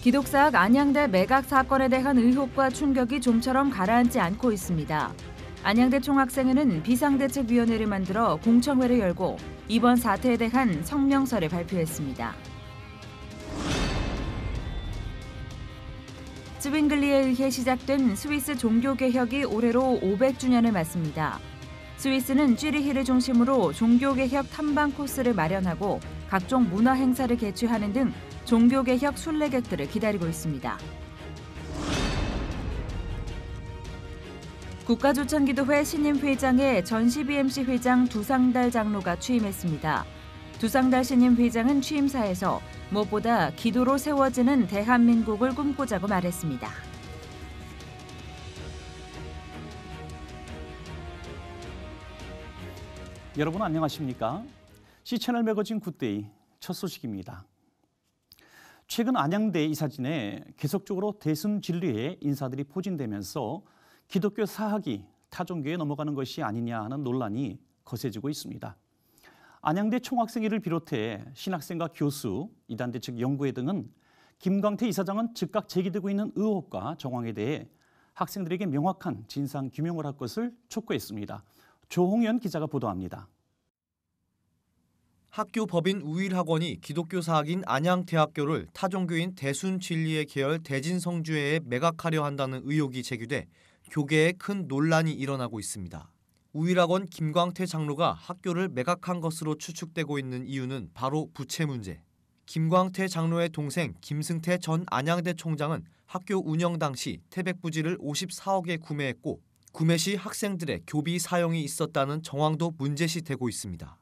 기독사학 안양대 매각 사건에 대한 의혹과 충격이 좀처럼 가라앉지 않고 있습니다. 안양대 총학생회는 비상대책위원회를 만들어 공청회를 열고 이번 사태에 대한 성명서를 발표했습니다. 스윙글리에 의해 시작된 스위스 종교개혁이 올해로 500주년을 맞습니다. 스위스는 쥐리히를 중심으로 종교개혁 탐방 코스를 마련하고 각종 문화 행사를 개최하는 등 종교개혁 순례객들을 기다리고 있습니다. 국가조천기도회 신임 회장에 전 12MC 회장 두상달 장로가 취임했습니다. 두상달 신임 회장은 취임사에서 무엇보다 기도로 세워지는 대한민국을 꿈꾸자고 말했습니다. 여러분 안녕하십니까? C채널 매거진 굿데이 첫 소식입니다. 최근 안양대 이사진에 계속적으로 대순 진리의 인사들이 포진되면서 기독교 사학이 타종교에 넘어가는 것이 아니냐 하는 논란이 거세지고 있습니다. 안양대 총학생회를 비롯해 신학생과 교수, 이단대 측 연구회 등은 김광태 이사장은 즉각 제기되고 있는 의혹과 정황에 대해 학생들에게 명확한 진상 규명을 할 것을 촉구했습니다. 조홍현 기자가 보도합니다. 학교 법인 우일학원이 기독교 사학인 안양대학교를 타종교인 대순진리의 계열 대진성주회에 매각하려 한다는 의혹이 제기돼 교계에 큰 논란이 일어나고 있습니다. 우일학원 김광태 장로가 학교를 매각한 것으로 추측되고 있는 이유는 바로 부채 문제. 김광태 장로의 동생 김승태 전 안양대 총장은 학교 운영 당시 태백부지를 54억에 구매했고 구매 시 학생들의 교비 사용이 있었다는 정황도 문제시되고 있습니다.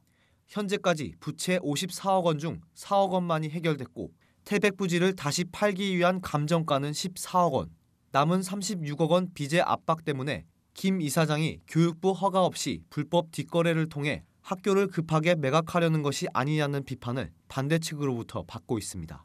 현재까지 부채 54억 원 중 4억 원만이 해결됐고 태백부지를 다시 팔기 위한 감정가는 14억 원, 남은 36억 원 빚의 압박 때문에 김 이사장이 교육부 허가 없이 불법 뒷거래를 통해 학교를 급하게 매각하려는 것이 아니냐는 비판을 반대 측으로부터 받고 있습니다.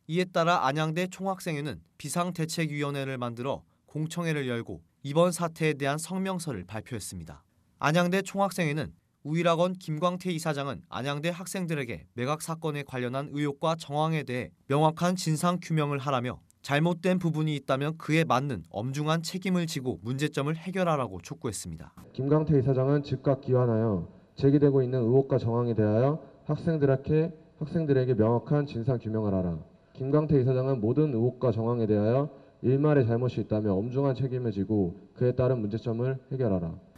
이에 따라 안양대 총학생회는 비상대책위원회를 만들어 공청회를 열고 이번 사태에 대한 성명서를 발표했습니다. 안양대 총학생회는 우일학원 김광태 이사장은 안양대 학생들에게 매각 사건에 관련한 의혹과 정황에 대해 명확한 진상 규명을 하라며 잘못된 부분이 있다면 그에 맞는 엄중한 책임을 지고 문제점을 해결하라고 촉구했습니다. 김광태 이사장은 즉각 기환하여 제기되고 있는 의혹과 정황에 대하여 학생들에게 명확한 진상 규명을 하라. 김광태 이사장은 모든 의혹과 정황에 대하여 일말의 잘못이 있다면 엄중한 책임을 지고 그에 따른 문제점을 해결하라.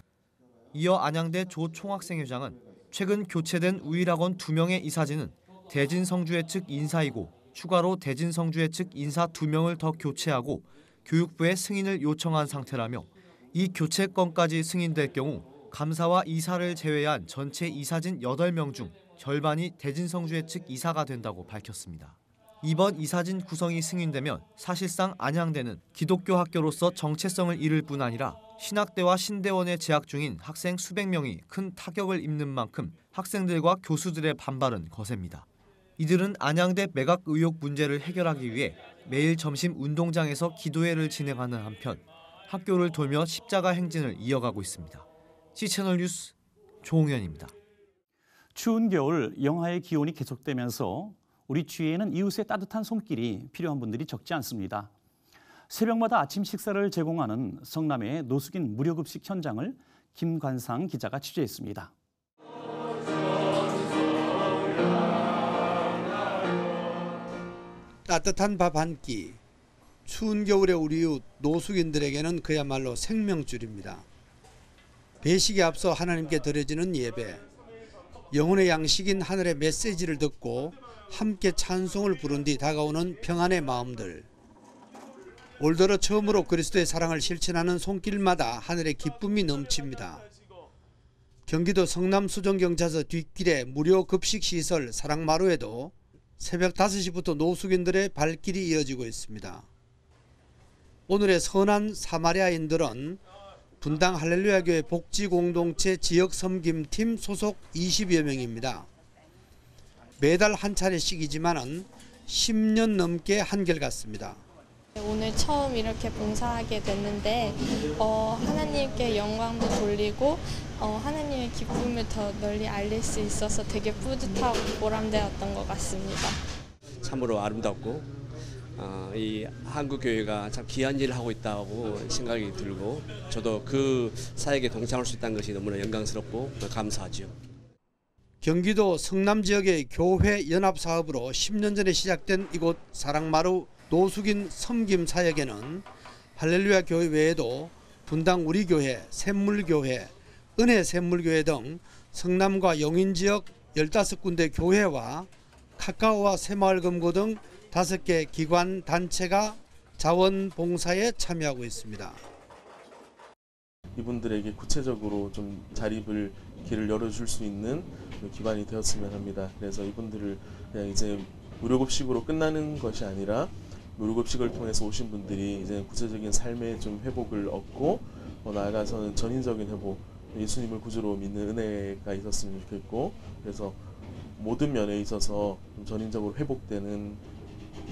이어 안양대 조 총학생회장은 최근 교체된 우일학원 2명의 이사진은 대진성주회 측 인사이고 추가로 대진성주회 측 인사 2명을 더 교체하고 교육부에 승인을 요청한 상태라며 이 교체 건까지 승인될 경우 감사와 이사를 제외한 전체 이사진 8명 중 절반이 대진성주회 측 이사가 된다고 밝혔습니다. 이번 이사진 구성이 승인되면 사실상 안양대는 기독교 학교로서 정체성을 잃을 뿐 아니라 신학대와 신대원에 재학 중인 학생 수백 명이 큰 타격을 입는 만큼 학생들과 교수들의 반발은 거셉니다. 이들은 안양대 매각 의혹 문제를 해결하기 위해 매일 점심 운동장에서 기도회를 진행하는 한편 학교를 돌며 십자가 행진을 이어가고 있습니다. C채널 뉴스 조홍현입니다. 추운 겨울 영하의 기온이 계속되면서 우리 주위에는 이웃의 따뜻한 손길이 필요한 분들이 적지 않습니다. 새벽마다 아침 식사를 제공하는 성남의 노숙인 무료급식 현장을 김관상 기자가 취재했습니다. 따뜻한 밥 한 끼, 추운 겨울에 우리 이웃 노숙인들에게는 그야말로 생명줄입니다. 배식에 앞서 하나님께 드려지는 예배, 영혼의 양식인 하늘의 메시지를 듣고 함께 찬송을 부른 뒤 다가오는 평안의 마음들. 올 들어 처음으로 그리스도의 사랑을 실천하는 손길마다 하늘의 기쁨이 넘칩니다. 경기도 성남 수정경찰서 뒷길의 무료 급식시설 사랑마루에도 새벽 5시부터 노숙인들의 발길이 이어지고 있습니다. 오늘의 선한 사마리아인들은 분당 할렐루야교회 복지공동체 지역섬김팀 소속 20여 명입니다. 매달 한 차례씩이지만은 10년 넘게 한결같습니다. 오늘 처음 이렇게 봉사하게 됐는데 하나님께 영광도 돌리고 하나님의 기쁨을 더 널리 알릴 수 있어서 되게 뿌듯하고 보람되었던 것 같습니다. 참으로 아름답고 이 한국 교회가 참 귀한 일을 하고 있다고 생각이 들고 저도 그 사역에 동참할 수 있다는 것이 너무나 영광스럽고 감사하죠. 경기도 성남 지역의 교회 연합 사업으로 10년 전에 시작된 이곳 사랑마루 노숙인 섬김 사역에는 할렐루야 교회 외에도 분당 우리교회, 샘물교회, 은혜샘물교회 등 성남과 용인 지역 15군데 교회와 카카오와 새마을금고 등 5개 기관 단체가 자원봉사에 참여하고 있습니다. 이분들에게 구체적으로 좀 자립을 길을 열어줄 수 있는 기반이 되었으면 합니다. 그래서 이분들을 그냥 이제 무료급식으로 끝나는 것이 아니라 무료급식을 통해서 오신 분들이 이제 구체적인 삶의 좀 회복을 얻고 나아가서는 전인적인 회복, 예수님을 구주로 믿는 은혜가 있었으면 좋겠고, 그래서 모든 면에 있어서 좀 전인적으로 회복되는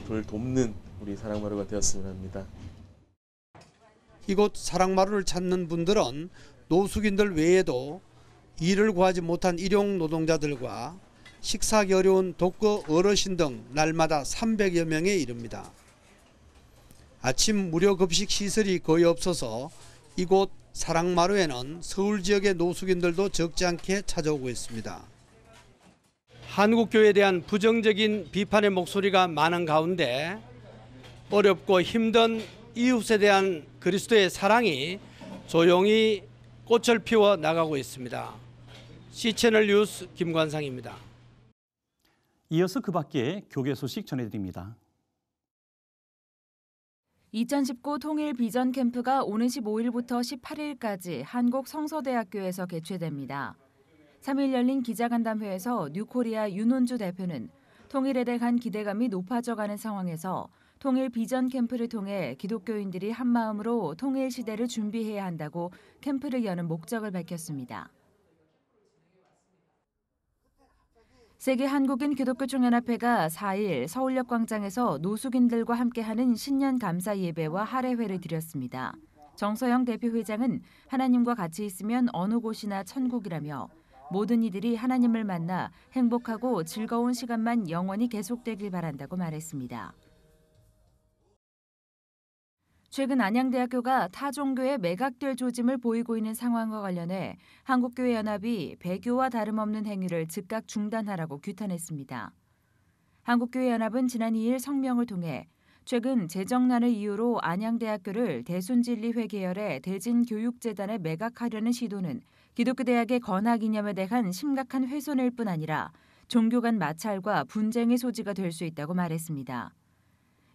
를 돕는 우리 사랑마루가 되었으면 합니다. 이곳 사랑마루를 찾는 분들은 노숙인들 외에도 일을 구하지 못한 일용 노동자들과 식사하기 어려운 독거 어르신 등 날마다 300여 명에 이릅니다. 아침 무료 급식 시설이 거의 없어서 이곳 사랑마루에는 서울 지역의 노숙인들도 적지 않게 찾아오고 있습니다. 한국교회에 대한 부정적인 비판의 목소리가 많은 가운데 어렵고 힘든 이웃에 대한 그리스도의 사랑이 조용히 꽃을 피워 나가고 있습니다. C채널 뉴스 김관상입니다. 이어서 그 밖에 교계 소식 전해드립니다. 2019 통일 비전 캠프가 오는 15일부터 18일까지 한국 성서대학교에서 개최됩니다. 3일 열린 기자간담회에서 뉴코리아 윤원주 대표는 통일에 대한 기대감이 높아져가는 상황에서 통일 비전 캠프를 통해 기독교인들이 한마음으로 통일 시대를 준비해야 한다고 캠프를 여는 목적을 밝혔습니다. 세계 한국인 기독교총연합회가 4일 서울역 광장에서 노숙인들과 함께하는 신년 감사 예배와 할애회를 드렸습니다. 정서영 대표회장은 하나님과 같이 있으면 어느 곳이나 천국이라며 모든 이들이 하나님을 만나 행복하고 즐거운 시간만 영원히 계속되길 바란다고 말했습니다. 최근 안양대학교가 타종교에 매각될 조짐을 보이고 있는 상황과 관련해 한국교회연합이 배교와 다름없는 행위를 즉각 중단하라고 규탄했습니다. 한국교회연합은 지난 2일 성명을 통해 최근 재정난을 이유로 안양대학교를 대순진리회 계열의 대진교육재단에 매각하려는 시도는 기독교대학의 건학 이념에 대한 심각한 훼손일 뿐 아니라 종교 간 마찰과 분쟁의 소지가 될 수 있다고 말했습니다.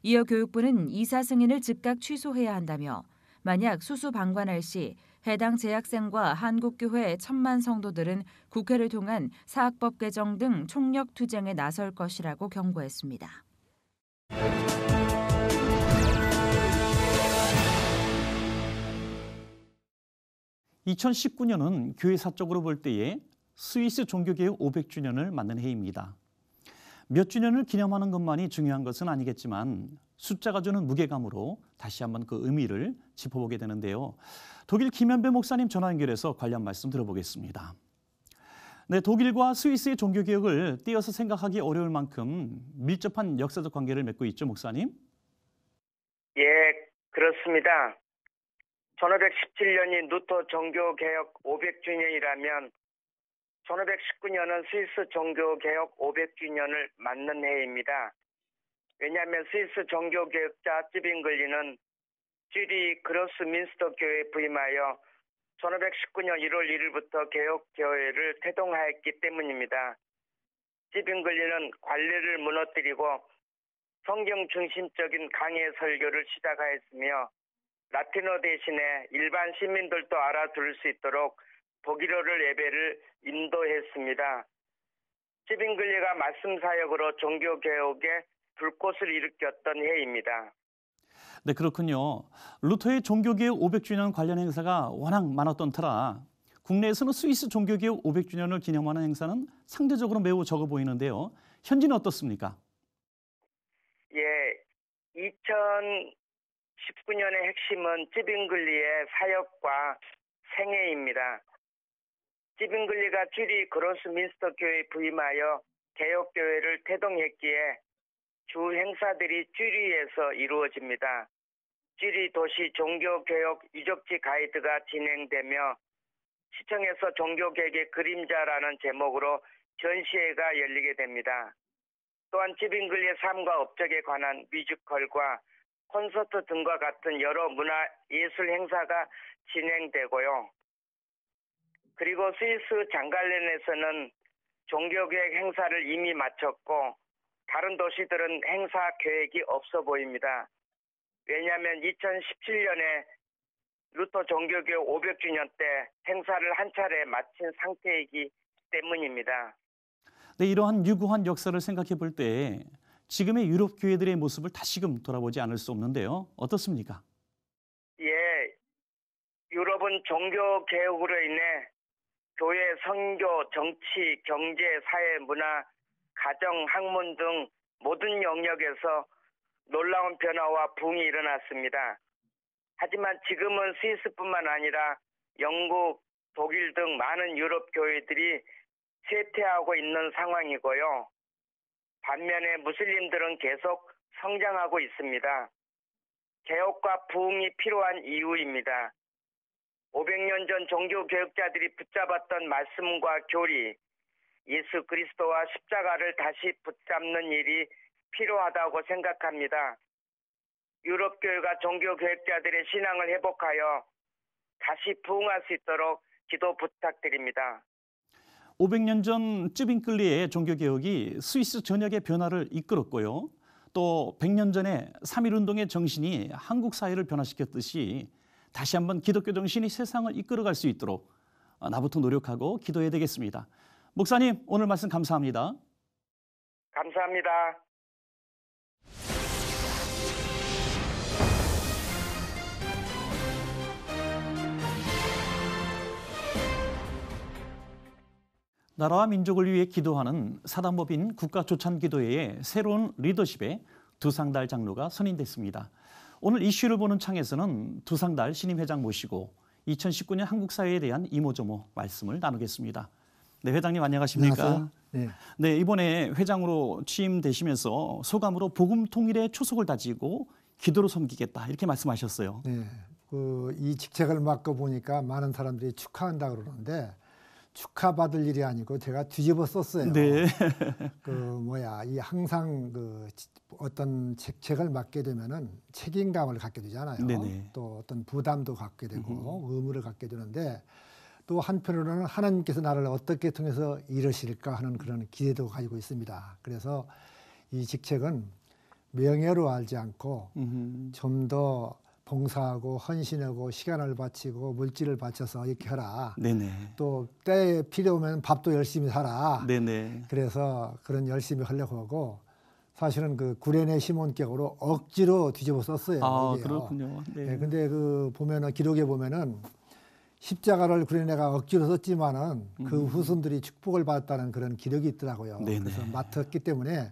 이어 교육부는 이사 승인을 즉각 취소해야 한다며 만약 수수 방관할 시 해당 재학생과 한국교회 1000만 성도들은 국회를 통한 사학법 개정 등 총력 투쟁에 나설 것이라고 경고했습니다. 2019년은 교회사적으로 볼 때에 스위스 종교개혁 500주년을 맞는 해입니다. 몇 주년을 기념하는 것만이 중요한 것은 아니겠지만 숫자가 주는 무게감으로 다시 한번 그 의미를 짚어보게 되는데요. 독일 김현배 목사님 전화 연결해서 관련 말씀 들어보겠습니다. 네, 독일과 스위스의 종교개혁을 떼어서 생각하기 어려울 만큼 밀접한 역사적 관계를 맺고 있죠, 목사님? 예, 그렇습니다. 1517년이 루터 종교개혁 500주년이라면 1519년은 스위스 종교개혁 500주년을 맞는 해입니다. 왜냐하면 스위스 종교개혁자 찌빙글리는 쥐리 그로스민스터 교회에 부임하여 1519년 1월 1일부터 개혁교회를 태동하였기 때문입니다. 찌빙글리는 관례를 무너뜨리고 성경 중심적인 강해 설교를 시작하였으며 라틴어 대신에 일반 시민들도 알아들을 수 있도록 독일어를 예배를 인도했습니다. 찌빙글리가 말씀 사역으로 종교개혁에 불꽃을 일으켰던 해입니다. 네, 그렇군요. 루터의 종교개혁 500주년 관련 행사가 워낙 많았던 터라 국내에서는 스위스 종교개혁 500주년을 기념하는 행사는 상대적으로 매우 적어 보이는데요. 현지는 어떻습니까? 예, 2019년의 핵심은 찌빙글리의 사역과 생애입니다. 찌빙글리가 쥐리 그로스민스터 교회에 부임하여 개혁교회를 태동했기에 주 행사들이 쥐리에서 이루어집니다. 쥐리 도시 종교개혁 유적지 가이드가 진행되며 시청에서 종교개혁의 그림자라는 제목으로 전시회가 열리게 됩니다. 또한 찌빙글리의 삶과 업적에 관한 뮤지컬과 콘서트 등과 같은 여러 문화 예술 행사가 진행되고요. 그리고 스위스 장갈렌에서는 종교개혁 행사를 이미 마쳤고 다른 도시들은 행사 계획이 없어 보입니다. 왜냐하면 2017년에 루터 종교개혁 500주년 때 행사를 한 차례 마친 상태이기 때문입니다. 네, 이러한 유구한 역사를 생각해 볼 때 지금의 유럽 교회들의 모습을 다시금 돌아보지 않을 수 없는데요. 어떻습니까? 예, 유럽은 종교개혁으로 인해 교회, 선교, 정치, 경제, 사회, 문화, 가정, 학문 등 모든 영역에서 놀라운 변화와 부흥이 일어났습니다. 하지만 지금은 스위스뿐만 아니라 영국, 독일 등 많은 유럽 교회들이 쇠퇴하고 있는 상황이고요. 반면에 무슬림들은 계속 성장하고 있습니다. 개혁과 부흥이 필요한 이유입니다. 500년 전 종교개혁자들이 붙잡았던 말씀과 교리, 예수 그리스도와 십자가를 다시 붙잡는 일이 필요하다고 생각합니다. 유럽 교회가 종교개혁자들의 신앙을 회복하여 다시 부흥할 수 있도록 기도 부탁드립니다. 500년 전 쯔빙클리의 종교개혁이 스위스 전역의 변화를 이끌었고요. 또 100년 전에 3.1운동의 정신이 한국 사회를 변화시켰듯이 다시 한번 기독교 정신이 세상을 이끌어갈 수 있도록 나부터 노력하고 기도해야 되겠습니다. 목사님, 오늘 말씀 감사합니다. 감사합니다. 나라와 민족을 위해 기도하는 사단법인 국가조찬기도회의 새로운 리더십에 두상달 장로가 선임됐습니다. 오늘 이슈를 보는 창에서는 두상달 신임회장 모시고 2019년 한국 사회에 대한 이모저모 말씀을 나누겠습니다. 네, 회장님 안녕하십니까? 안녕하세요. 네. 네, 이번에 회장으로 취임되시면서 소감으로 복음 통일의 초석을 다지고 기도로 섬기겠다 이렇게 말씀하셨어요. 네, 이 직책을 맡고 보니까 많은 사람들이 축하한다 그러는데 축하받을 일이 아니고 제가 뒤집어 썼어요. 네. 이 항상 어떤 직책을 맡게 되면은 책임감을 갖게 되잖아요. 네네. 또 어떤 부담도 갖게 되고 의무를 갖게 되는데 또 한편으로는 하나님께서 나를 어떻게 통해서 이루실까 하는 그런 기대도 가지고 있습니다. 그래서 이 직책은 명예로 알지 않고 좀 더 봉사하고 헌신하고 시간을 바치고 물질을 바쳐서 이렇게 하라. 네네. 또 때에 필요하면 밥도 열심히 사라. 네네. 그래서 그런 열심히 하려고 하고 사실은 그 구레네 시몬격으로 억지로 뒤집어 썼어요. 아, 이게요. 그렇군요. 네. 네, 근데 보면은 기록에 보면은 십자가를 구레네가 억지로 썼지만은 그 후손들이 축복을 받았다는 그런 기록이 있더라고요. 네네. 그래서 맡았기 때문에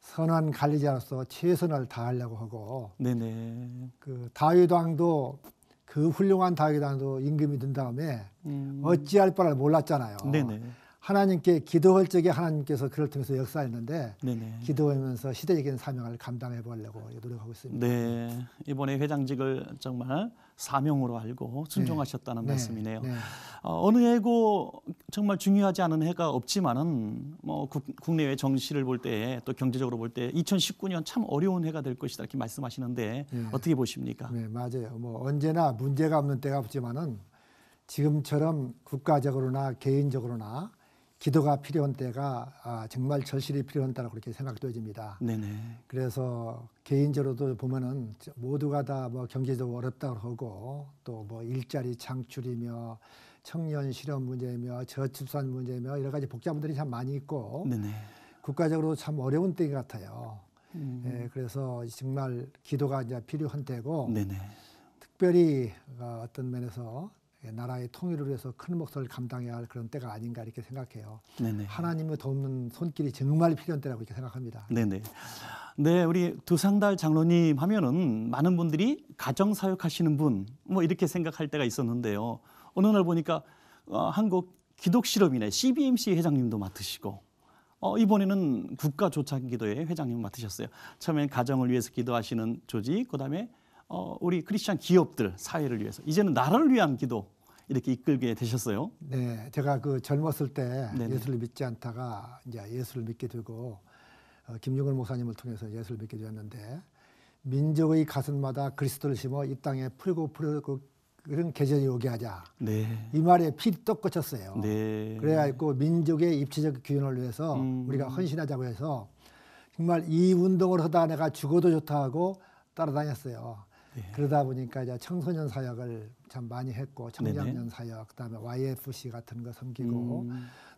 선한 관리자로서 최선을 다하려고 하고 네네. 그 다윗 왕도 그 훌륭한 다윗 왕도 임금이 든 다음에 어찌할 바를 몰랐잖아요. 네네. 하나님께 기도할 적에 하나님께서 그를 통해서 역사했는데 네네. 기도하면서 시대적인 사명을 감당해 보려고 노력하고 있습니다. 네, 이번에 회장직을 정말 사명으로 알고 순종하셨다는 네. 말씀이네요. 네. 어느 해고 정말 중요하지 않은 해가 없지만은 뭐 국내외 정시를 볼 때 또 경제적으로 볼 때 2019년 참 어려운 해가 될 것이다 이렇게 말씀하시는데 네. 어떻게 보십니까? 네, 맞아요. 뭐 언제나 문제가 없는 때가 없지만은 지금처럼 국가적으로나 개인적으로나 기도가 필요한 때가 정말 절실히 필요한 때라고 그렇게 생각되어집니다. 네네. 그래서 개인적으로도 보면은 모두가 다 뭐 경제적으로 어렵다고 하고 또 뭐 일자리 창출이며 청년 실업 문제며 저출산 문제며 여러 가지 복잡한 문제들이 참 많이 있고 네네. 국가적으로 참 어려운 때 같아요. 예, 그래서 정말 기도가 이제 필요한 때고 네네. 특별히 어떤 면에서 나라의 통일을 위해서 큰 몫을 감당해야 할 그런 때가 아닌가 이렇게 생각해요. 네네. 하나님을 돕는 손길이 정말 필요한 때라고 이렇게 생각합니다. 네네. 네, 우리 두상달 장로님 하면은 많은 분들이 가정 사역하시는 분 뭐 이렇게 생각할 때가 있었는데요. 어느 날 보니까 한국 기독실업인회 CBMC 회장님도 맡으시고 이번에는 국가조찬기도회 회장님을 맡으셨어요. 처음엔 가정을 위해서 기도하시는 조직, 그다음에 우리 크리스찬 기업들, 사회를 위해서, 이제는 나라를 위한 기도 이렇게 이끌게 되셨어요. 네, 제가 그 젊었을 때 네네. 예수를 믿지 않다가 이제 예수를 믿게 되고 김용걸 목사님을 통해서 예수를 믿게 되었는데, 민족의 가슴마다 그리스도를 심어 이 땅에 풀고 그런 계절이 오게 하자. 네. 이 말에 필이 떡 꽂혔어요. 네. 그래가지고 민족의 입체적 기원을 위해서 우리가 헌신하자고 해서 정말 이 운동을 하다 내가 죽어도 좋다 하고 따라다녔어요. 네. 그러다 보니까 이제 청소년 사역을 참 많이 했고, 청장년 네네. 사역, 그다음에 YFC 같은 거 섬기고,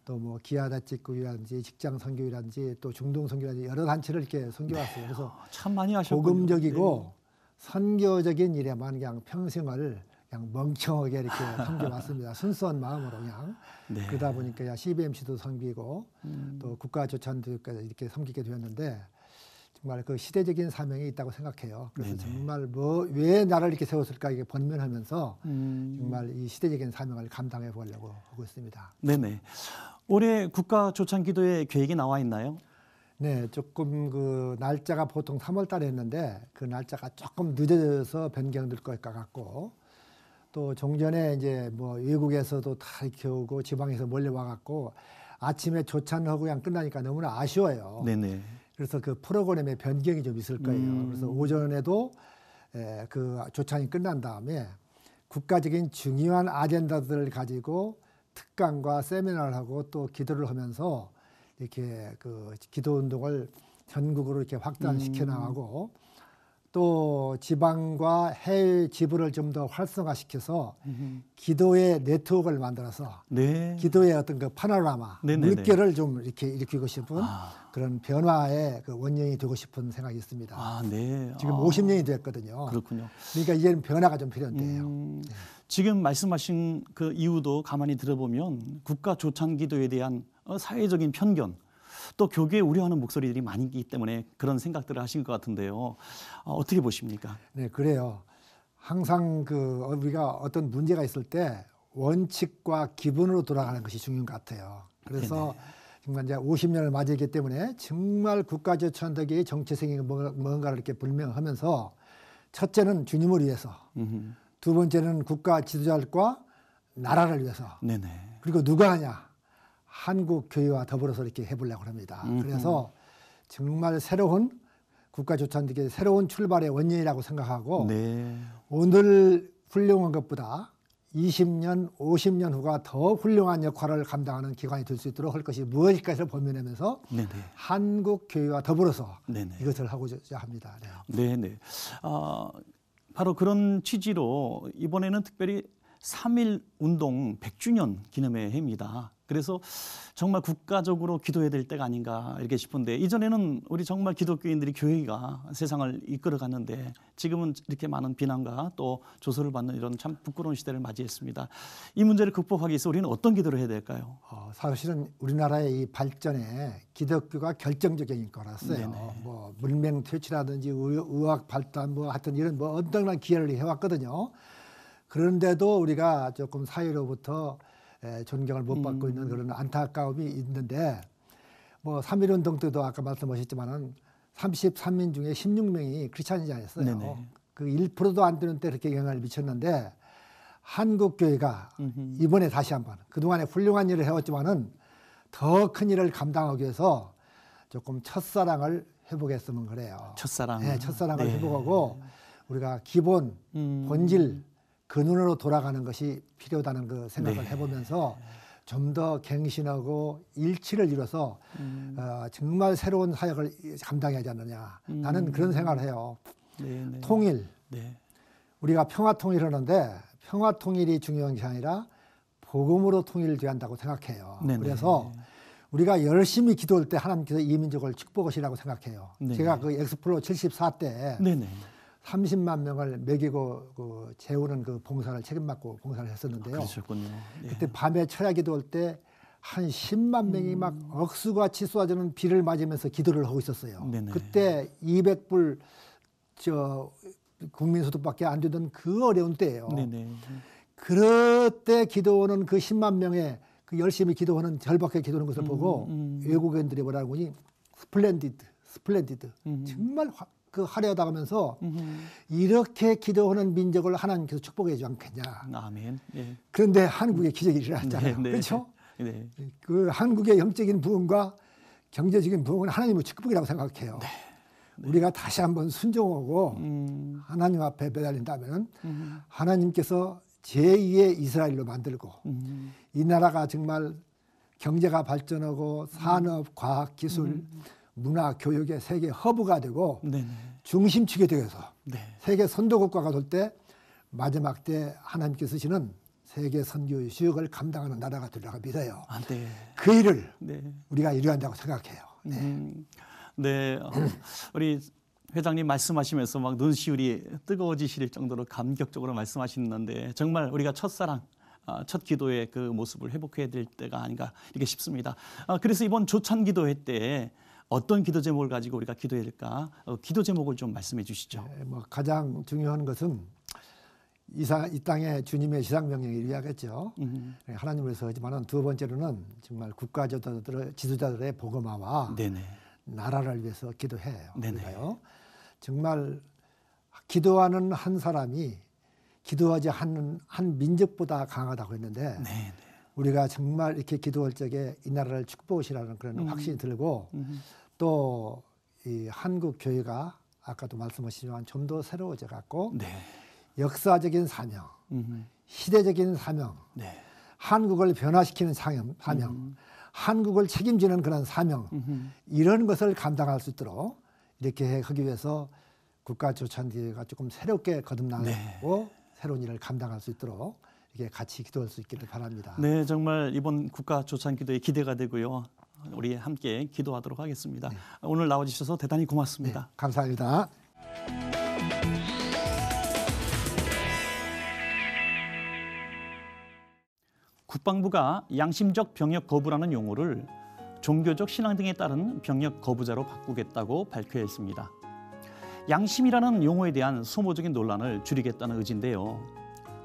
또 뭐 기아다직구라든지 직장 선교라든지 또 중동 선교라든지 여러 단체를 이렇게 섬겨왔어요. 그래서 참 많이 하셨군요. 복음적이고 선교적인 일에만 그냥 평생을 그냥 멍청하게 이렇게 섬겨왔습니다. 순수한 마음으로 그냥. 네. 그러다 보니까 CBMC도 섬기고 또 국가조찬도까지 이렇게 섬기게 되었는데, 정말 그 시대적인 사명이 있다고 생각해요. 그래서 네네. 정말 왜 나를 이렇게 세웠을까 이게 번면하면서 정말 이 시대적인 사명을 감당해 보려고 하고 있습니다. 네네. 올해 국가조찬기도회 계획이 나와 있나요? 네, 조금 그 날짜가 보통 3월 달에 했는데 그 날짜가 조금 늦어져서 변경될 것 같고, 또 종전에 이제 뭐 외국에서도 다 이렇게 오고 지방에서 몰려와 갖고 아침에 조찬하고 그냥 끝나니까 너무나 아쉬워요. 네네. 그래서 그 프로그램의 변경이 좀 있을 거예요. 그래서 오전에도 그 조찬이 끝난 다음에 국가적인 중요한 아젠다들을 가지고 특강과 세미나를 하고 또 기도를 하면서 이렇게 그 기도 운동을 전국으로 이렇게 확산시켜 나가고, 또 지방과 해외 지부를 좀 더 활성화시켜서 기도의 네트워크를 만들어서 네. 기도의 어떤 그 파노라마, 네네네. 물결을 좀 이렇게 일으키고 싶은 그런 변화의 그 원년이 되고 싶은 생각이 있습니다. 아, 네. 지금 50년이 됐거든요. 그렇군요. 그러니까 이제는 변화가 좀 필요한데요. 지금 말씀하신 그 이유도 가만히 들어보면 국가조찬기도에 대한 사회적인 편견, 또 교계에 우려하는 목소리들이 많이 있기 때문에 그런 생각들을 하신 것 같은데요. 어떻게 보십니까? 네, 그래요. 항상 그 우리가 어떤 문제가 있을 때 원칙과 기본으로 돌아가는 것이 중요한 것 같아요. 그래서 정말 이제 50년을 맞이했기 때문에 정말 국가조찬덕의 정체성이 뭔가를 이렇게 불명하면서, 첫째는 주님을 위해서, 두 번째는 국가 지도자들과 나라를 위해서, 네네. 그리고 누가 하냐? 한국 교회와 더불어서 이렇게 해보려고 합니다. 그래서 정말 새로운 국가조찬덕의 새로운 출발의 원년이라고 생각하고, 네. 오늘 훌륭한 것보다 20년, 50년 후가 더 훌륭한 역할을 감당하는 기관이 될 수 있도록 할 것이 무엇일까를 고민하면서 네네. 한국 교회와 더불어서 네네. 이것을 하고자 합니다. 네. 네네. 바로 그런 취지로 이번에는 특별히 3.1 운동 100주년 기념의 해입니다. 그래서 정말 국가적으로 기도해야 될 때가 아닌가 이렇게 싶은데, 이전에는 우리 정말 기독교인들이 교회가 세상을 이끌어갔는데 지금은 이렇게 많은 비난과 또 조소를 받는 이런 참 부끄러운 시대를 맞이했습니다. 이 문제를 극복하기 위해서 우리는 어떤 기도를 해야 될까요? 사실은 우리나라의 이 발전에 기독교가 결정적인 거라서요. 네네. 뭐 문명 퇴치라든지 의학 발달 뭐 하여튼 이런 뭐 엄청난 기여를 해왔거든요. 그런데도 우리가 조금 사회로부터 존경을 못 받고 있는 그런 안타까움이 있는데, 뭐 3.1 운동 때도 아까 말씀하셨지만은 33인 중에 16명이 크리스찬이었어요. 네네. 그 1%도 안 되는 때 그렇게 영향을 미쳤는데, 한국 교회가 이번에 다시 한번 그동안에 훌륭한 일을 해왔지만은 더 큰 일을 감당하기 위해서 조금 첫사랑을 회복했으면 그래요. 첫사랑. 네, 첫사랑을 네. 회복하고 우리가 기본, 본질, 근원으로 돌아가는 것이 필요하다는 그 생각을 해보면서 좀 더 갱신하고 일치를 이뤄서 정말 새로운 사역을 감당하지 않느냐. 나는 그런 생각을 해요. 네네. 통일. 네. 우리가 평화 통일하는데 평화 통일이 중요한 게 아니라 복음으로 통일돼야 한다고 생각해요. 네네. 그래서 우리가 열심히 기도할 때 하나님께서 이 민족을 축복하시라고 생각해요. 네네. 제가 그 엑스플로 74 때 네네. 30만 명을 먹이고 그 재우는 그 봉사를 책임맡고 봉사를 했었는데요. 그러셨군요. 네. 그때 밤에 철야 기도할 때 한 10만 명이 막 억수같이 쏟아지는 비를 맞으면서 기도를 하고 있었어요. 네네. 그때 200불 국민소득밖에 안 되던 그 어려운 때예요. 네네. 그럴 때 기도하는 그 10만 명의 그 열심히 기도하는 절박하게 기도하는 것을 보고 외국인들이 뭐라고 하니 스플렌디드 정말 그 화려하다고 하면서 이렇게 기도하는 민족을 하나님께서 축복해 주지 않겠냐. 아멘. 예. 그런데 한국에 기적이 일어났잖아요. 네, 네. 그렇죠? 네. 그 한국의 영적인 부흥과 경제적인 부흥은 하나님의 축복이라고 생각해요. 네. 우리가 다시 한번 순종하고 하나님 앞에 매달린다면 하나님께서 제2의 이스라엘로 만들고 이 나라가 정말 경제가 발전하고 산업, 과학, 기술, 문화, 교육의 세계 허브가 되고 네네. 중심축이 되어서 네. 세계 선도국가가 될 때 마지막 때 하나님께서 쓰시는 세계 선교의 수역을 감당하는 나라가 되리라고 믿어요. 아, 네. 그 일을 네. 우리가 이루어야 한다고 생각해요. 네. 네. 우리 회장님 말씀하시면서 막 눈시울이 뜨거워지실 정도로 감격적으로 말씀하시는데 정말 우리가 첫사랑, 첫 기도의 그 모습을 회복해야 될 때가 아닌가 이렇게 싶습니다. 그래서 이번 조찬 기도회 때 어떤 기도 제목을 가지고 우리가 기도해야 될까? 기도 제목을 좀 말씀해 주시죠. 네, 뭐 가장 중요한 것은 이 땅에 주님의 지상명령을 이루어야겠죠. 하나님을 위해서 하지만 두 번째로는 정말 국가 지도자들의 복음화와 네네. 나라를 위해서 기도해요. 네네. 우리가요. 정말 기도하는 한 사람이 기도하지 않는 한 민족보다 강하다고 했는데 네네. 우리가 정말 이렇게 기도할 적에 이 나라를 축복이라는 그런 확신이 들고 또 이 한국 교회가 아까도 말씀하셨지만 좀 더 새로워져 갖고 네. 역사적인 사명, 시대적인 사명, 네. 한국을 변화시키는 사명, 한국을 책임지는 그런 사명 이런 것을 감당할 수 있도록 이렇게 하기 위해서 국가조찬기가 조금 새롭게 거듭나고 네. 새로운 일을 감당할 수 있도록 이렇게 같이 기도할 수 있기를 바랍니다. 네, 정말 이번 국가조찬기도에 기대가 되고요. 우리 함께 기도하도록 하겠습니다. 네. 오늘 나와주셔서 대단히 고맙습니다. 네, 감사합니다. 국방부가 양심적 병역 거부라는 용어를 종교적 신앙 등에 따른 병역 거부자로 바꾸겠다고 발표했습니다. 양심이라는 용어에 대한 소모적인 논란을 줄이겠다는 의지인데요.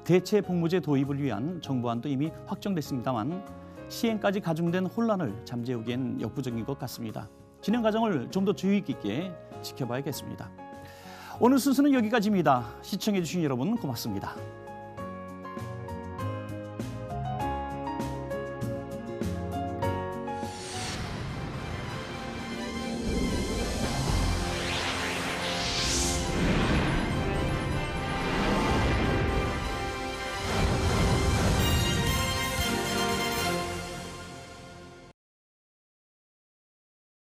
대체 복무제 도입을 위한 정부안도 이미 확정됐습니다만 시행까지 가중된 혼란을 잠재우기엔 역부족인 것 같습니다. 진행 과정을 좀 더 주의 깊게 지켜봐야겠습니다. 오늘 순서는 여기까지입니다. 시청해 주신 여러분 고맙습니다.